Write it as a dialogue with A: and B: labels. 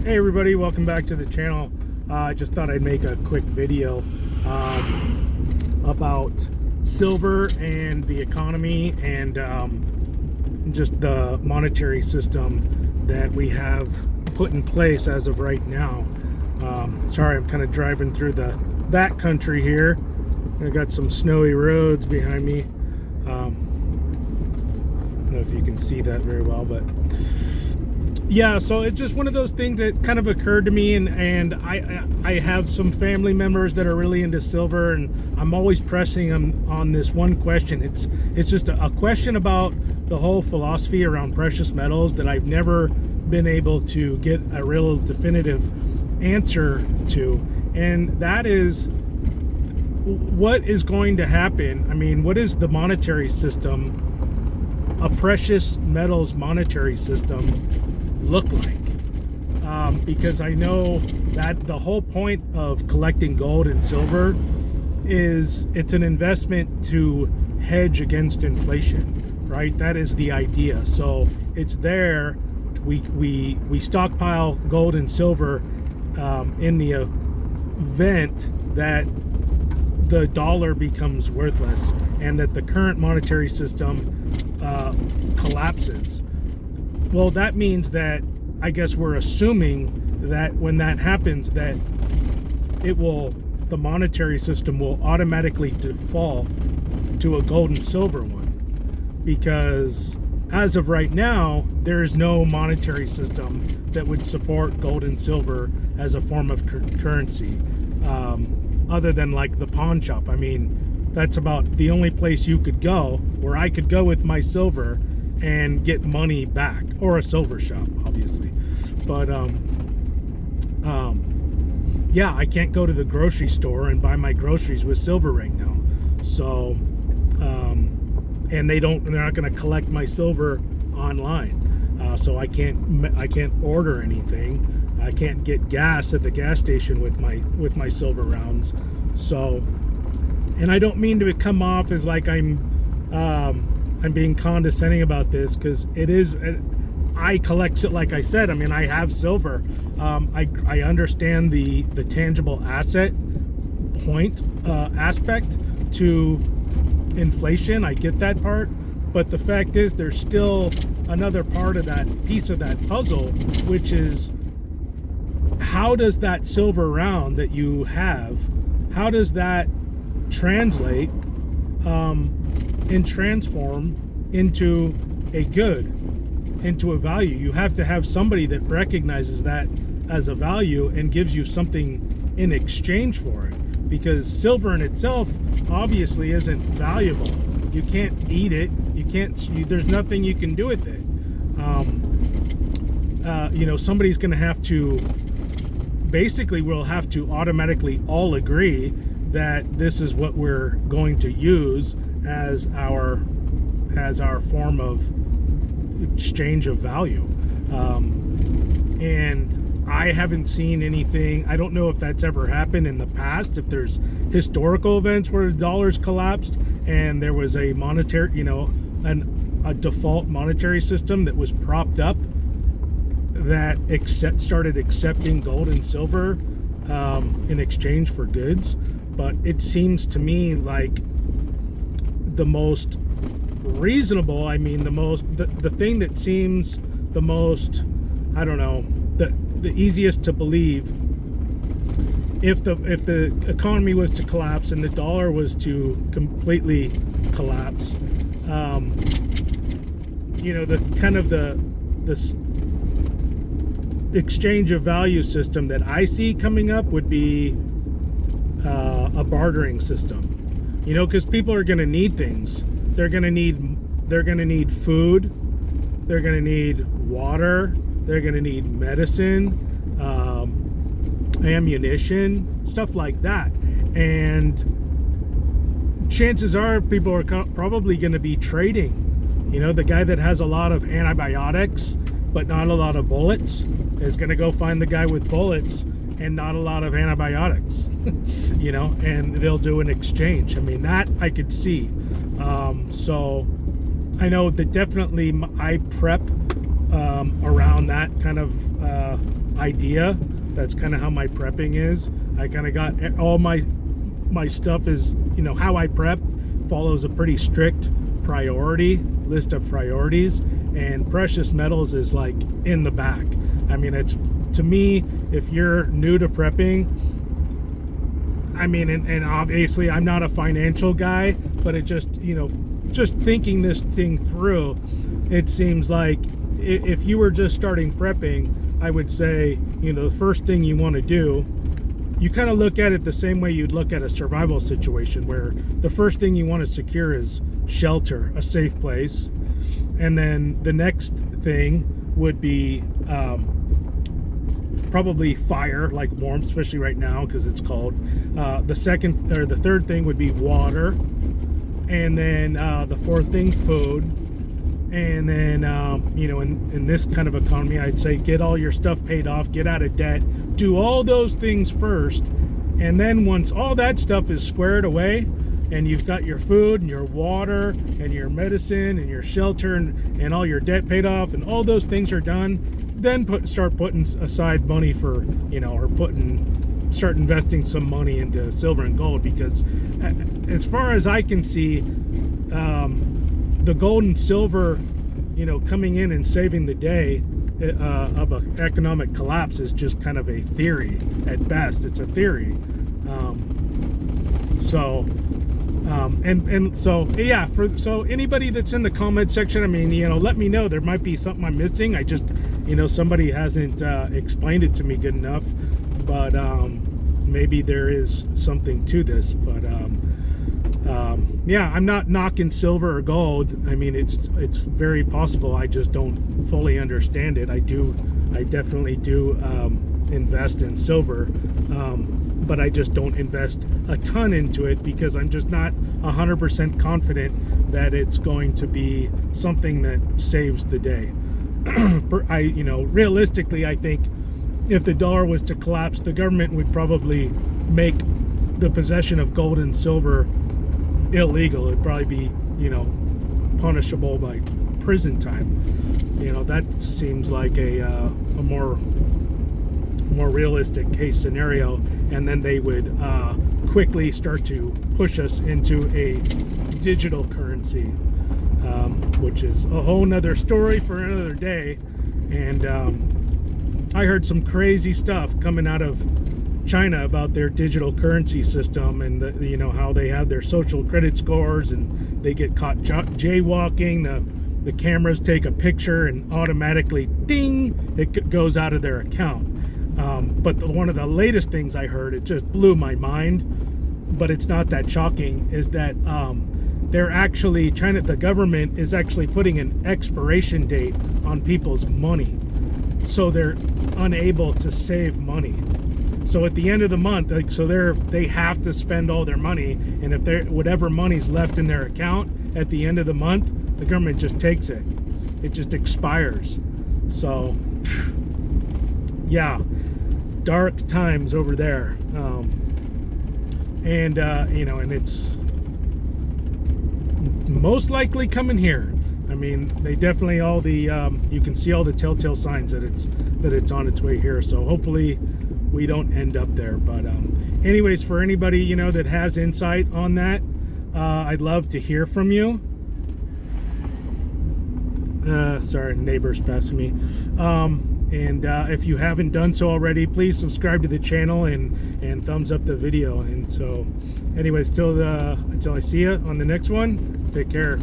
A: Hey everybody, welcome back to the channel. I just thought I'd make a quick video about silver and the economy and just the monetary system that we have put in place as of right now. Sorry, I'm kind of driving through the backcountry here. I got some snowy roads behind me. I don't know if you can see that very well, but yeah, so it's just one of those things that kind of occurred to me, and I have some family members that are really into silver, and I'm always pressing on this one question. It's just a question about the whole philosophy around precious metals that I've never been able to get a real definitive answer to, and that is, what is going to happen? I mean, what is the monetary system, a precious metals monetary system, look like? Because I know that the whole point of collecting gold and silver is it's an investment to hedge against inflation, right? That is the idea. So it's there. We stockpile gold and silver in the event that the dollar becomes worthless and that the current monetary system collapses. Well, that means that I guess we're assuming that when that happens, that the monetary system will automatically default to a gold and silver one, because as of right now, there is no monetary system that would support gold and silver as a form of currency, other than like the pawn shop. I mean, that's about the only place you could go where I could go with my silver and get money back, or a silver shop, obviously. But yeah, I can't go to the grocery store and buy my groceries with silver right now. So and they're not going to collect my silver online, so I can't order anything. I can't get gas at the gas station with my silver rounds. So, and I don't mean to come off as like I'm being condescending about this, because it is. I collect it, like I said. I mean, I have silver. I understand the tangible asset point aspect to inflation. I get that part, but the fact is, there's still another part of that piece of that puzzle, which is, how does that silver round that you have, how does that translate and transform into a good, into a value? You have to have somebody that recognizes that as a value and gives you something in exchange for it, because silver in itself obviously isn't valuable. You can't eat it, there's nothing you can do with it. Somebody's going to have to, basically we'll have to automatically all agree that this is what we're going to use as our form of exchange of value. And I haven't seen anything. I don't know if that's ever happened in the past, if there's historical events where the dollar's collapsed and there was a monetary, a default monetary system that was propped up that started accepting gold and silver in exchange for goods. But it seems to me like the most reasonable, the thing that seems the most, I don't know, the easiest to believe, if the economy was to collapse and the dollar was to completely collapse, this exchange of value system that I see coming up would be a bartering system. Because people are going to need things. They're going to need food. They're going to need water. They're going to need medicine, ammunition, stuff like that. And chances are people are probably going to be trading. The guy that has a lot of antibiotics but not a lot of bullets is going to go find the guy with bullets and not a lot of antibiotics, and they'll do an exchange. I mean, that I could see. So I know that definitely I prep around that kind of idea. That's kind of how my prepping is. I kind of got all my stuff is, you know, how I prep follows a pretty strict list of priorities, and precious metals is like in the back. I mean, it's, to me, if you're new to prepping, I mean, and obviously I'm not a financial guy, but it just, you know, just thinking this thing through, it seems like if you were just starting prepping, I would say, you know, the first thing you want to do, you kind of look at it the same way you'd look at a survival situation, where the first thing you want to secure is shelter, a safe place. And then the next thing would be probably fire, like warmth, especially right now because it's cold. The second or the third thing would be water. And then the fourth thing, food. And then, you know, in this kind of economy, I'd say get all your stuff paid off, get out of debt, do all those things first. And then once all that stuff is squared away and you've got your food and your water and your medicine and your shelter and all your debt paid off and all those things are done, then start putting aside money for, you know, or start investing some money into silver and gold, because as far as I can see, the gold and silver, you know, coming in and saving the day of an economic collapse is just kind of a theory at best. It's a theory. So anybody that's in the comment section, I mean, you know, let me know. There might be something I'm missing. I just, you know, somebody hasn't explained it to me good enough, but maybe there is something to this. But yeah, I'm not knocking silver or gold. I mean, it's very possible. I just don't fully understand it. I definitely do invest in silver, but I just don't invest a ton into it because I'm just not 100% confident that it's going to be something that saves the day. You know, realistically, I think if the dollar was to collapse, the government would probably make the possession of gold and silver illegal. It'd probably be, you know, punishable by prison time. You know, that seems like a more realistic case scenario, and then they would quickly start to push us into a digital currency, which is a whole nother story for another day. And I heard some crazy stuff coming out of China about their digital currency system, and you know, how they have their social credit scores and they get caught jaywalking. The cameras take a picture and automatically ding, it goes out of their account. But one of the latest things I heard, it just blew my mind, but it's not that shocking, is that they're actually the government is actually putting an expiration date on people's money, so they're unable to save money. So at the end of the month, like, so they have to spend all their money, and if whatever money's left in their account at the end of the month, the government just takes it. It just expires. So yeah, dark times over there. You know, and it's most likely coming here. I mean, they definitely you can see all the telltale signs that it's on its way here. So hopefully we don't end up there. But anyways, for anybody, you know, that has insight on that, I'd love to hear from you. Sorry, neighbors passing me. And if you haven't done so already, please subscribe to the channel and thumbs up the video. And so anyways, until I see you on the next one, take care.